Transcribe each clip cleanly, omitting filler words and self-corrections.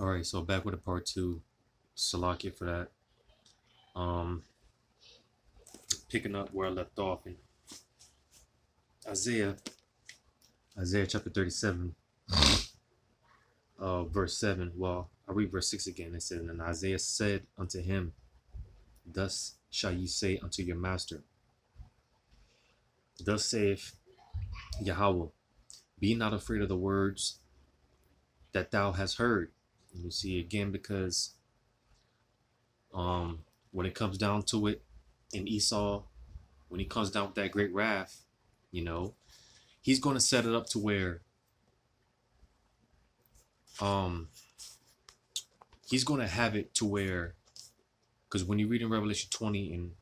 All right, so back with a part two. Salakia for that. Um, Picking up where I left off in Isaiah, Isaiah chapter 37, verse 7. Well, I read verse 6 again. It says, And Isaiah said unto him, Thus shall ye say unto your master, Thus saith Yahweh, Be not afraid of the words that thou hast heard. And you see again, because when it comes down to it, in Esau, when he comes down with that great wrath, you know, he's going to set it up to where he's going to have it to where, because when you read in Revelation 20 in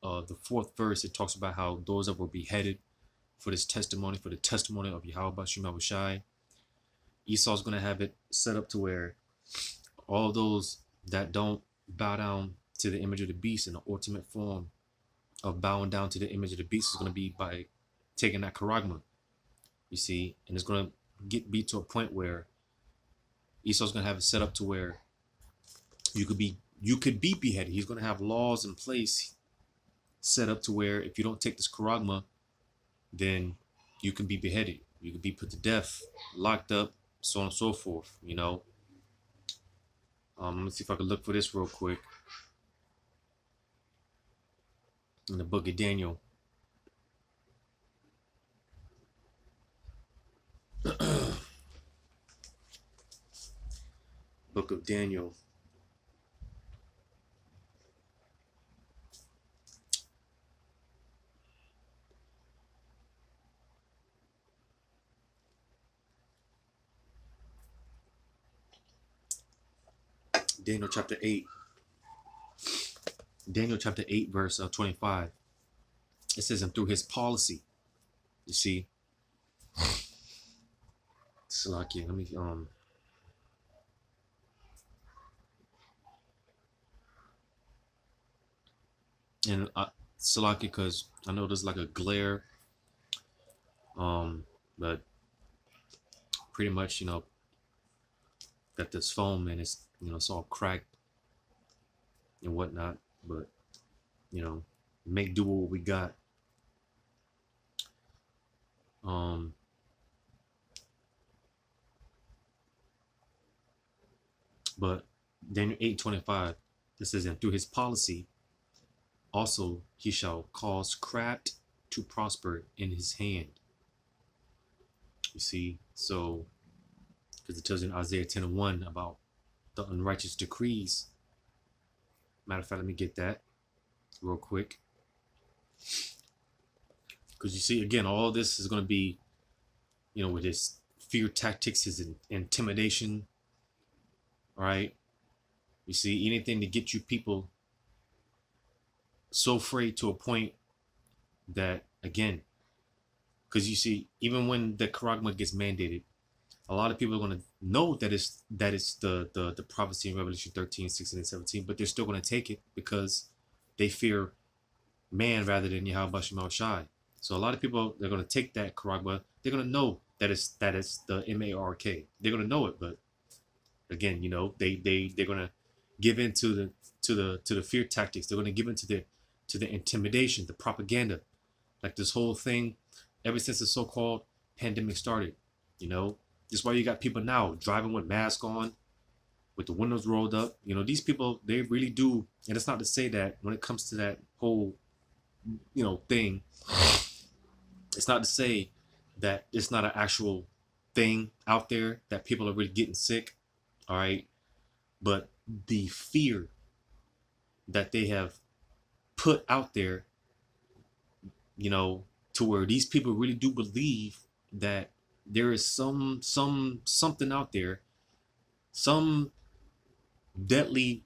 the fourth verse, it talks about how those that were beheaded for this testimony, for the testimony of Yahweh Shema Shai, Esau's going to have it set up to where all those that don't bow down to the image of the beast, in the ultimate form of bowing down to the image of the beast, is going to be by taking that charagma, you see, and it's going to be to a point where Esau's going to have it set up to where you could be beheaded. He's going to have laws in place set up to where if you don't take this charagma, then you can be beheaded. You can be put to death, locked up, so on and so forth, you know. Let me see if I can look for this real quick. In the book of Daniel. Book of Daniel. Daniel chapter 8. Daniel chapter 8, verse 25. It says, and through his policy, you see, Salakia, let me and Salakia, because I know there's like a glare, but pretty much, you know, got this foam and it's, you know, it's all cracked and whatnot, but you know, make do with what we got. But Daniel 8:25, it says, and through his policy also he shall cause craft to prosper in his hand. You see, so because it tells you in Isaiah 10:1 about the unrighteous decrees. Matter of fact, let me get that real quick. Because you see, again, all this is going to be, you know, with his fear tactics, his intimidation, right? You see, anything to get you people so afraid to a point that, again, because you see, even when the charagma gets mandated, a lot of people are going to know that it's the prophecy in Revelation 13, 16, and 17, but they're still going to take it because they fear man rather than Yahweh Shema Shai. So a lot of people, they're going to take that charagma. They're going to know that it's the M-A-R-K. They're going to know it, but again, you know, they're going to give in to the fear tactics. They're going to give in to the intimidation, the propaganda, like this whole thing ever since the so-called pandemic started. You know, that's why you got people now driving with masks on, with the windows rolled up. You know, these people, they really do. And it's not to say that when it comes to that whole, you know, thing, it's not to say that it's not an actual thing out there that people are really getting sick. All right. But the fear that they have put out there, you know, to where these people really do believe that there is something out there, some deadly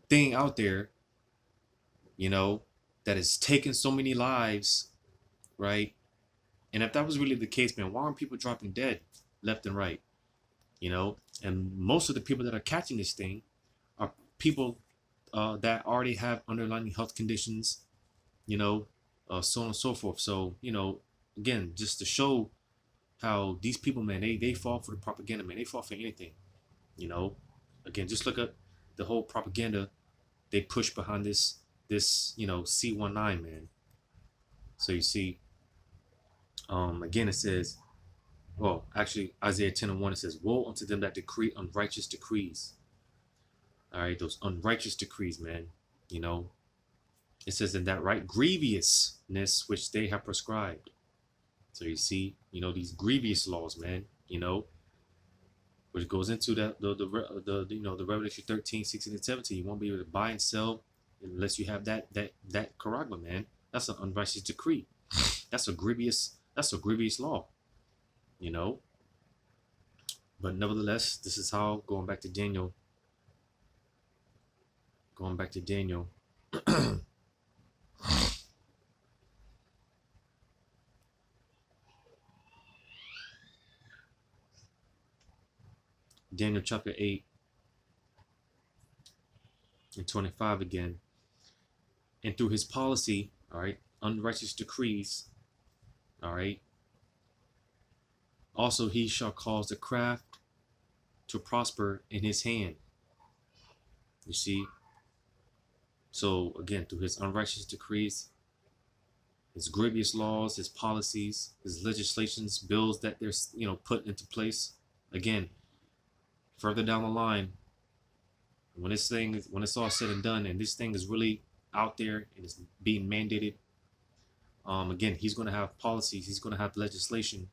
thing out there, you know, that is taking so many lives, right? And if that was really the case, man, why aren't people dropping dead left and right? You know, and most of the people that are catching this thing are people that already have underlying health conditions, you know, so on and so forth. So, you know, again, just to show how these people, man, they fall for the propaganda, man. They fall for anything. You know, again, just look at the whole propaganda they push behind this C19, man. So you see, again it says, well, actually Isaiah 10:1 it says, "Woe unto them that decree unrighteous decrees." All right, those unrighteous decrees, man. You know, it says in that right grievousness which they have prescribed. So you see, these grievous laws, man. Which goes into the Revelation 13, 16, and 17. You won't be able to buy and sell unless you have that charagma, man. That's an unrighteous decree. That's a grievous law, you know. But nevertheless, this is how, going back to Daniel. Daniel chapter 8 and 25 again. And through his policy, all right, unrighteous decrees, all right, also he shall cause the craft to prosper in his hand. You see? So again, through his unrighteous decrees, his grievous laws, his policies, his legislations, bills that they're put into place. Again, further down the line, when it's all said and done, and this thing is really out there and it's being mandated, again, he's going to have policies, he's going to have legislation,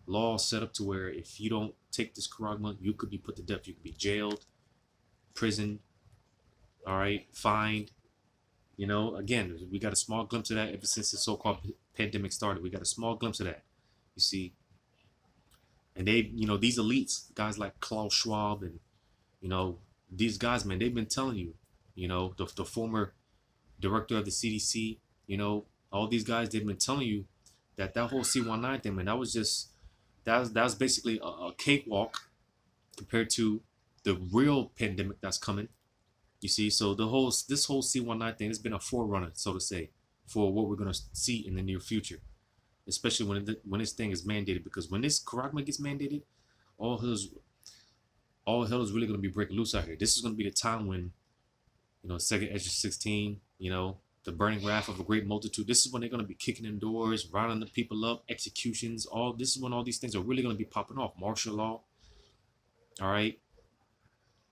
laws set up to where if you don't take this charagma, you could be put to death, you could be jailed, prison, all right, fined. Again, we got a small glimpse of that ever since the so-called pandemic started. We got a small glimpse of that, you see. And they, these elites, guys like Klaus Schwab and, these guys, man, they've been telling you, the former director of the CDC, all these guys, they've been telling you that whole C19 thing, man, that was basically a cakewalk compared to the real pandemic that's coming. You see, so this whole C19 thing has been a forerunner, so to say, for what we're gonna see in the near future, especially when this thing is mandated. Because when this charagma gets mandated, all hell is really gonna be breaking loose out here. This is gonna be the time when, Second Ezra 16, the burning wrath of a great multitude. This is when they're gonna be kicking in doors, rounding the people up, executions. This is when all these things are really gonna be popping off. Martial law. All right.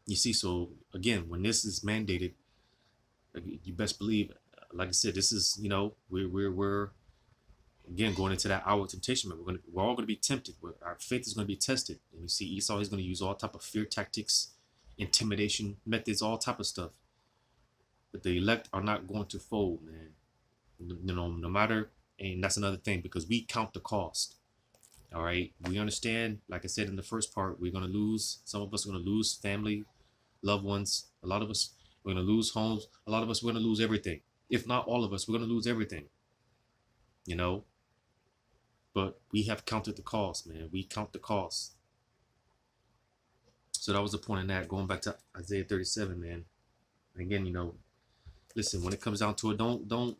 You see, so again, when this is mandated, you best believe, like I said, this is, we're again going into that hour of temptation, man. We're all gonna be tempted. Our faith is gonna be tested, and you see, Esau is gonna use all type of fear tactics, intimidation methods, all type of stuff. But the elect are not going to fold, man. No matter, and that's another thing, because we count the cost. All right, we understand, like I said in the first part, we're going to lose, some of us are going to lose family, loved ones. A lot of us, we're going to lose homes. A lot of us, we're going to lose everything. If not all of us, we're going to lose everything, But we have counted the cost, man. We count the cost. So that was the point in that. Going back to Isaiah 37, man. Again, listen, when it comes down to it, don't,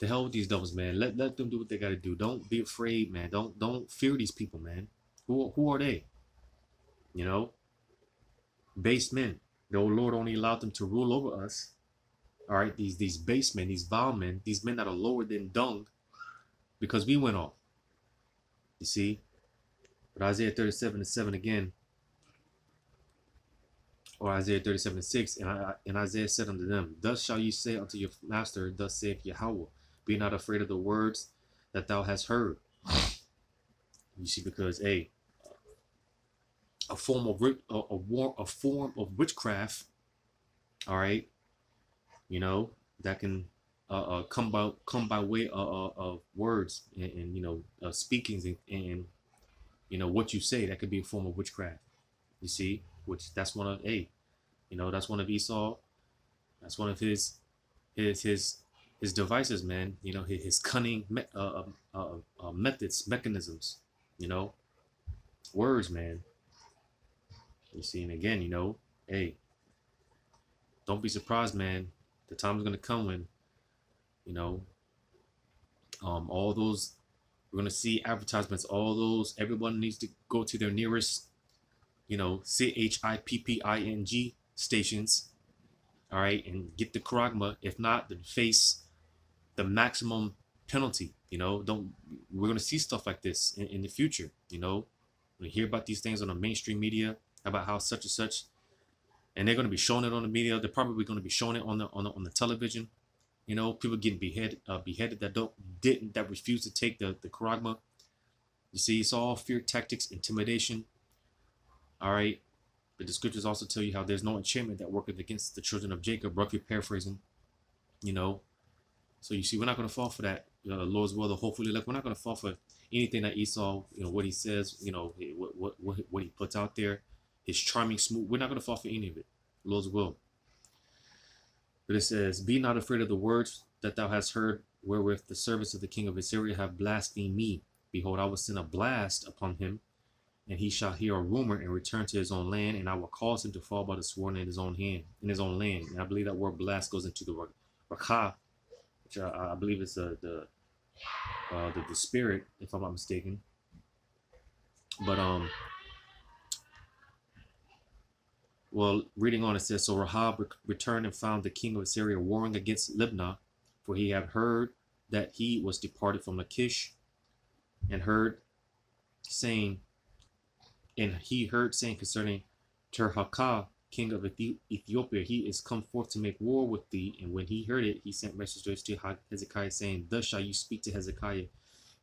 the hell with these devils, man. Let them do what they got to do. Don't be afraid, man. Don't fear these people, man. Who are they? Base men. The Lord only allowed them to rule over us. All right, these base men, these vile men, these men that are lower than dung, because we went off. You see, but Isaiah 37:7 again, or Isaiah 37:6, and Isaiah said unto them, "Thus shall you say unto your master, thus saith Yahweh, be not afraid of the words that thou hast heard." You see, because a form of witchcraft, all right, that can come by way of words and speakings and what you say, that could be a form of witchcraft. You see, which that's one of that's one of Esau. That's one of his devices, man. His cunning methods, mechanisms. Words, man. You see, and again, don't be surprised, man. The time is gonna come when, all those We're going to see advertisements, all those. Everyone needs to go to their nearest, CHIPPING stations, all right, and get the charagma. If not, then face the maximum penalty. We're going to see stuff like this in the future. We hear about these things on the mainstream media about how such and such, and they're going to be showing it on the media. They're probably going to be showing it on the television. People getting beheaded that refuse to take the charagma. You see, it's all fear tactics, intimidation. All right, but the scriptures also tell you how there's no enchantment that worketh against the children of Jacob. Roughly paraphrasing. So you see, we're not going to fall for that. Lord's will, hopefully, we're not going to fall for anything that Esau, what he says, what he puts out there, his charming, smooth. We're not going to fall for any of it. Lord's will. But it says, be not afraid of the words that thou hast heard, wherewith the servants of the king of Assyria have blasphemed me. Behold, I will send a blast upon him, and he shall hear a rumor and return to his own land, and I will cause him to fall by the sword in his own land. And I believe that word blast goes into the rakah, which I believe is the spirit, if I'm not mistaken. But well, reading on, it says, so Rahab returned and found the king of Assyria warring against Libnah, for he had heard that he was departed from Lachish, and he heard saying concerning Tirhakah, king of Ethiopia, he is come forth to make war with thee. And when he heard it, he sent messengers to Hezekiah, saying, thus shall you speak to Hezekiah,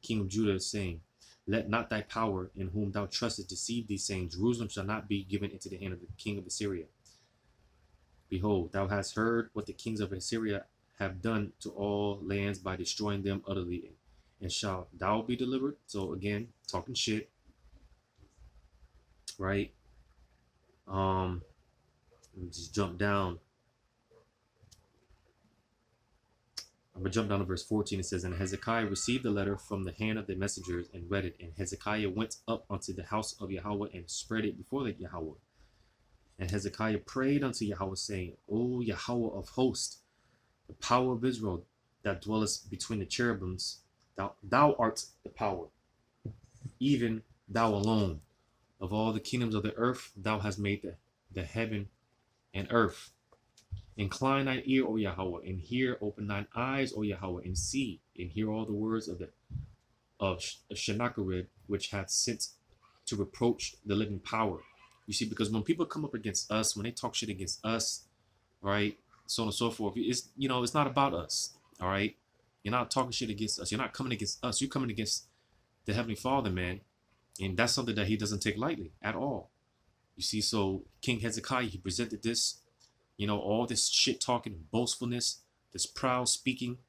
king of Judah, saying, let not thy power, in whom thou trustest, deceive thee, saying, Jerusalem shall not be given into the hand of the king of Assyria. Behold, thou hast heard what the kings of Assyria have done to all lands by destroying them utterly, and shall thou be delivered? So again, talking shit, right? Let me just jump down. I'm going to jump down to verse 14. It says, and Hezekiah received the letter from the hand of the messengers and read it. And Hezekiah went up unto the house of Yahweh and spread it before the Yahweh. And Hezekiah prayed unto Yahweh, saying, O Yahweh of hosts, the power of Israel that dwellest between the cherubims, thou art the power, even thou alone. Of all the kingdoms of the earth, thou hast made the heaven and earth. Incline thine ear, O Yahweh, and hear. Open thine eyes, O Yahweh, and see, and hear all the words of Sennacherib, which hath sent to reproach the living power. You see, because when people come up against us, when they talk shit against us, right, so on and so forth, it's not about us. All right, you're not talking shit against us. You're not coming against us. You're coming against the Heavenly Father, man, and that's something that he doesn't take lightly at all. You see, so King Hezekiah, he presented this. All this shit talking, boastfulness, this proud speaking,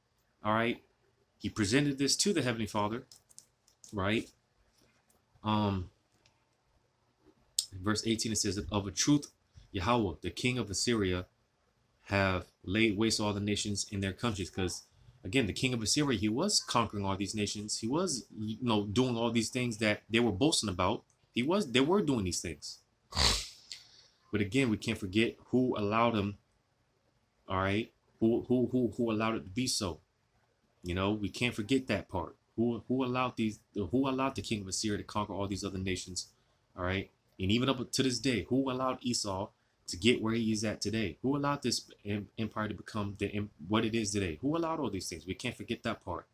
all right? He presented this to the Heavenly Father, right? Verse 18, it says that of a truth, Yahweh, the king of Assyria, have laid waste all the nations in their countries. Because, again, the king of Assyria, he was conquering all these nations. He was, doing all these things that they were boasting about. They were doing these things. But again, we can't forget who allowed him. All right, who allowed it to be so? We can't forget that part. Who allowed the king of Assyria to conquer all these other nations? All right, and even up to this day, who allowed Esau to get where he is at today? Who allowed this empire to become what it is today? Who allowed all these things? We can't forget that part.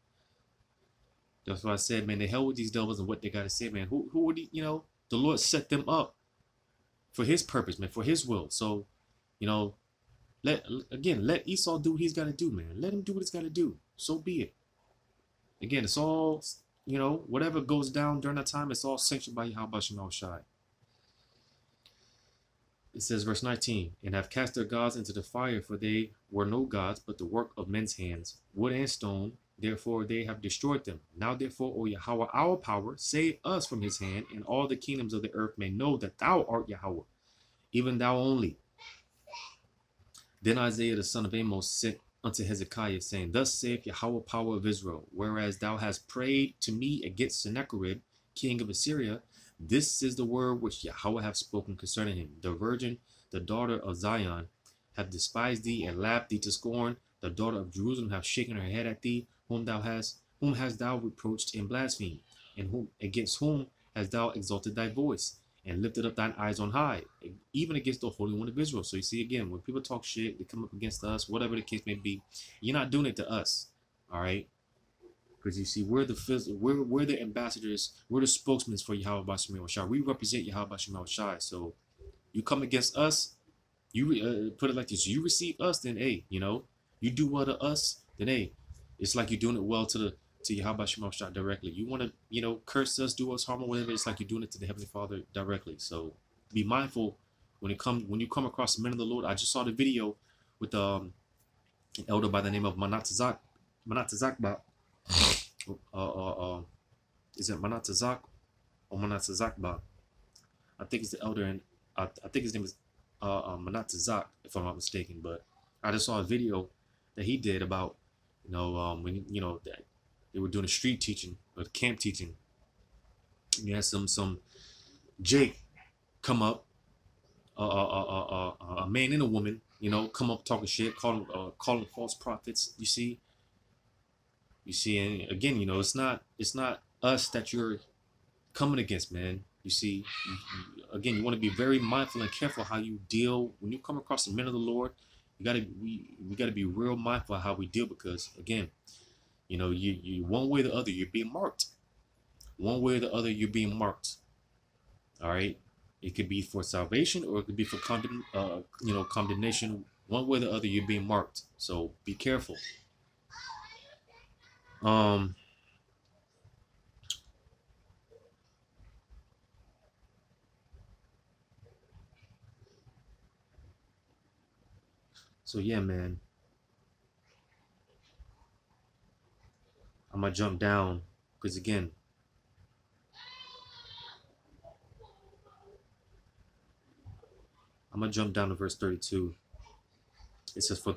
That's why I said, man, the hell with these devils and what they got to say, man. Who would the Lord set them up for his purpose, man, for his will. So, let Esau do what he's got to do, man. Let him do what he's got to do. So be it. Again, it's all, whatever goes down during that time, it's all sanctioned by Yahweh Shema Shai. It says, verse 19, and have cast their gods into the fire, for they were no gods, but the work of men's hands, wood and stone. Therefore they have destroyed them. Now therefore, O Yahweh, our power, save us from his hand, and all the kingdoms of the earth may know that thou art Yahweh, even thou only. Then Isaiah the son of Amos sent unto Hezekiah, saying, thus saith Yahweh, power of Israel, whereas thou hast prayed to me against Sennacherib, king of Assyria, this is the word which Yahweh hath spoken concerning him. The virgin, the daughter of Zion, hath despised thee and laughed thee to scorn. The daughter of Jerusalem hath shaken her head at thee, whom thou hast Whom hast thou reproached and blasphemed? And whom against whom hast thou exalted thy voice and lifted up thine eyes on high, even against the Holy One of Israel? So you see again, when people talk shit, they come up against us, whatever the case may be, you're not doing it to us, all right? Because you see, we're the ambassadors, we're the spokesmen for Yahweh Bashim Shai. We represent Yahweh Bashim Shai. So you come against us, you put it like this: you receive us, then hey, you do well to us, then hey, it's like you're doing it well to Yahweh Shema Shah directly. You want to, curse us, do us harm or whatever, it's like you're doing it to the Heavenly Father directly. So be mindful when you come across the men of the Lord. I just saw the video with an elder by the name of Manatazak. Is it Manatazak or Manatazakba? I think it's the elder, and I think his name is Manatazak, if I'm not mistaken. But I just saw a video that he did about, when that they were doing a street teaching or camp teaching. And you had some Jake come up, a man and a woman, come up talking shit, calling false prophets. You see, and again, it's not us that you're coming against, man. You see, again, you want to be very mindful and careful how you deal when you come across the men of the Lord. We gotta be real mindful of how we deal, because again, you one way or the other, you're being marked. One way or the other, you're being marked. All right, it could be for salvation or it could be for condemnation. One way or the other, you're being marked. So be careful. So yeah, man, I'm gonna jump down because again, I'm gonna jump down to verse 32. It says, For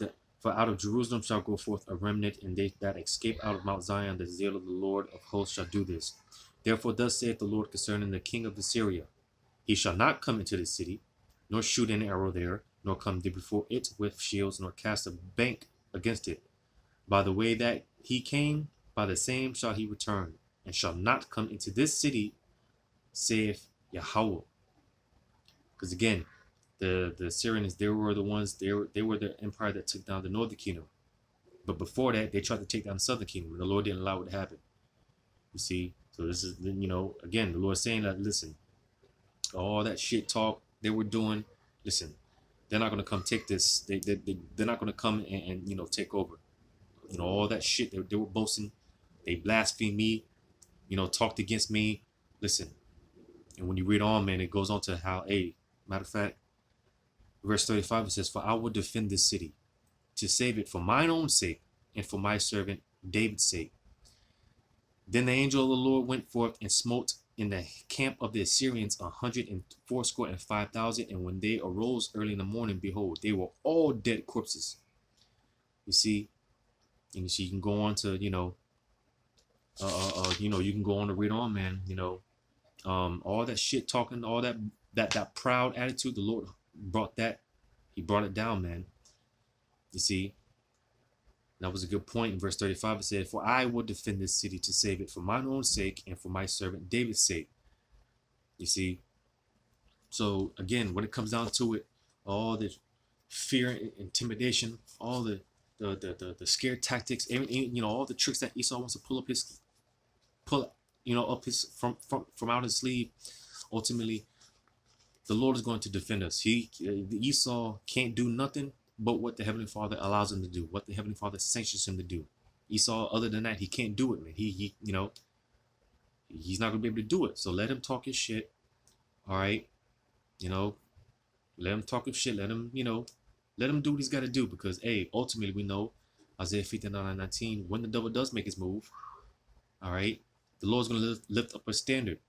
out of Jerusalem shall go forth a remnant, and they that escape out of Mount Zion, the zeal of the Lord of hosts shall do this. Therefore thus saith the Lord concerning the king of Assyria, he shall not come into the city, nor shoot an arrow there, nor come before it with shields, nor cast a bank against it. By the way that he came, by the same shall he return, and shall not come into this city, saith Yahweh. Because again, the Assyrians, they were the empire that took down the northern kingdom. But before that, they tried to take down the southern kingdom, and the Lord didn't allow it to happen. You see? So this is, again, the Lord saying that, listen, all that shit talk they were doing, listen, they're not going to come take this. They're not going to come and take over. All that shit they were boasting. They blasphemed me, talked against me. Listen, and when you read on, man, it goes on to how, matter of fact, verse 35, it says, For I will defend this city, to save it for mine own sake, and for my servant David's sake. Then the angel of the Lord went forth and smote in the camp of the Assyrians 185,000, and when they arose early in the morning, behold, they were all dead corpses. You see, and you can go on to, you can go on to read on, man. All that shit talking, all that proud attitude, the Lord brought it down, man. You see, that was a good point. In verse 35, it said, For I will defend this city to save it for mine own sake and for my servant David's sake. You see, so again, when it comes down to it, all the fear and intimidation, all the scare tactics, all the tricks that Esau wants to pull up from out his sleeve, ultimately, the Lord is going to defend us. Esau can't do nothing but what the Heavenly Father allows him to do, what the Heavenly Father sanctions him to do. Esau, other than that, he can't do it, man. He's not gonna be able to do it. So let him talk his shit. All right, let him talk his shit. Let him do what he's got to do, because ultimately we know Isaiah 59:19, when the devil does make his move, all right, the Lord's gonna lift up a standard.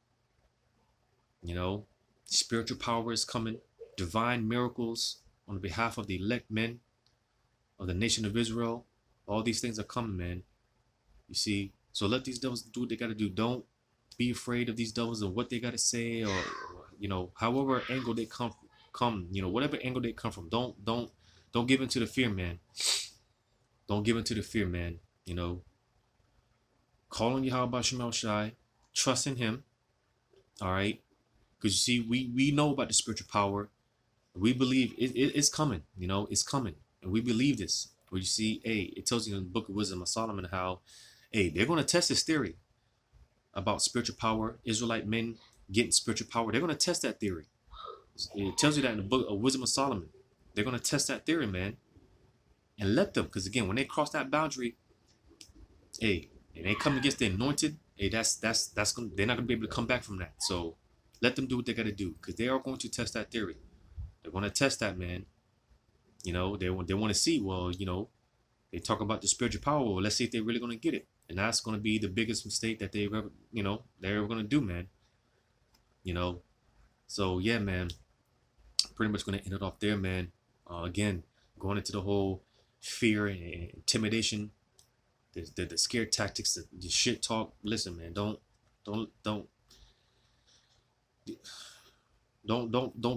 Spiritual power is coming, divine miracles on behalf of the elect men of the nation of Israel. All these things are coming, man. You see, so let these devils do what they got to do. Don't be afraid of these devils and what they got to say, or however angle they come, whatever angle they come from. Don't give in to the fear, man. Don't give in to the fear, man. Call on Yahweh Shemel Shai, trust in him. All right. Because you see, we know about the spiritual power. We believe it's coming, you know, it's coming. And we believe this. Where you see, hey, it tells you in the book of Wisdom of Solomon how, hey, they're going to test this theory about spiritual power, Israelite men getting spiritual power. They're going to test that theory. It tells you that in the book of Wisdom of Solomon. They're going to test that theory, man. And let them, because again, when they cross that boundary, hey, and they come against the anointed, hey, that's gonna, they're not going to be able to come back from that. So let them do what they got to do, because they are going to test that theory. They're going to test that, man. You know, they want to see, well, you know, they talk about the spiritual power. Well, let's see if they're really going to get it. And that's going to be the biggest mistake that they've ever, you know, they're ever going to do, man. You know, so yeah, man, pretty much going to end it off there, man. Again, going into the whole fear and intimidation, the scare tactics, the shit talk. Listen, man, don't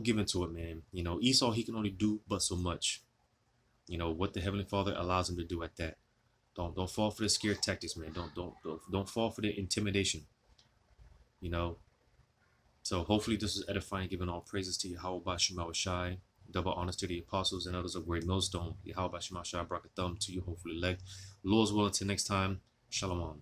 give into it, man. You know, Esau, he can only do but so much. You know what the Heavenly Father allows him to do at that. Don't fall for the scare tactics, man. Don't fall for the intimidation. You know. So hopefully this is edifying, giving all praises to Yahweh Shema Shai, double honors to the apostles and others of great millstone. Yahweh Shema Shai, brought a thumb to you, hopefully elect. Lord's willing, till next time. Shalom.